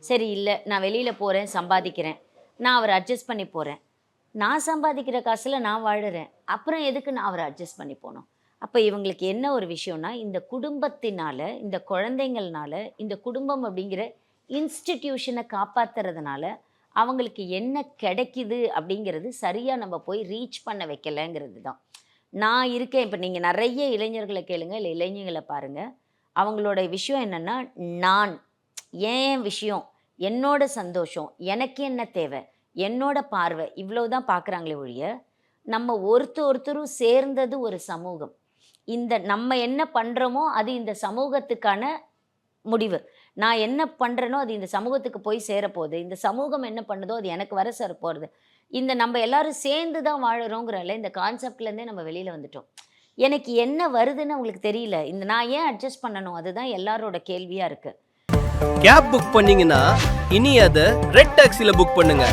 சரி இல்லை நான் வெளியில் போகிறேன் சம்பாதிக்கிறேன், நான் அவரை அட்ஜஸ்ட் பண்ணி போகிறேன், நான் சம்பாதிக்கிற காசில் நான் வாழுறேன், அப்புறம் எதுக்கு நான் அவரை அட்ஜஸ்ட் பண்ணி போகணும்? அப்போ இவங்களுக்கு என்ன ஒரு விஷயம்னா, இந்த குடும்பத்தினால, இந்த குழந்தைங்கள்னால, இந்த குடும்பம் அப்படிங்கிற இன்ஸ்டிடியூஷனை காப்பாற்றுறதுனால அவங்களுக்கு என்ன கிடைக்குது அப்படிங்கிறது சரியாக நம்ம போய் ரீச் பண்ண வைக்கலைங்கிறது தான். நான் இருக்கேன். இப்போ நீங்கள் நிறைய இளைஞர்களை கேளுங்க, இல்லை இளைஞர்களை பாருங்கள். அவங்களோட விஷயம் என்னென்னா, நான் ஏன் விஷயம், என்னோட சந்தோஷம், எனக்கு என்ன தேவை, என்னோட பார்வை, இவ்வளோ தான் பார்க்குறாங்களே ஒழிய, நம்ம ஒருத்தரும் சேர்ந்தது ஒரு சமூகம். இந்த நம்ம என்ன பண்ணுறோமோ அது இந்த சமூகத்துக்கான முடிவு. நான் என்ன பண்ணுறேனோ அது இந்த சமூகத்துக்கு போய் சேரப்போகுது. இந்த சமூகம் என்ன பண்ணுதோ அது எனக்கு வர சேரப்போகிறது. இந்த நம்ம எல்லாரும் சேர்ந்து தான் வாழுறோங்கிறல இந்த கான்செப்ட்லேருந்தே நம்ம வெளியில் வந்துட்டோம். எனக்கு என்ன வருதுன்னு அவங்களுக்கு தெரியல. இந்த நான் ஏன் அட்ஜஸ்ட் பண்ணணும்? அதுதான் எல்லாரோட கேள்வியாக இருக்குது. கேப் புக் பண்ணீங்கன்னா இனி அதை ரெட் டாக்ஸியில் புக் பண்ணுங்க.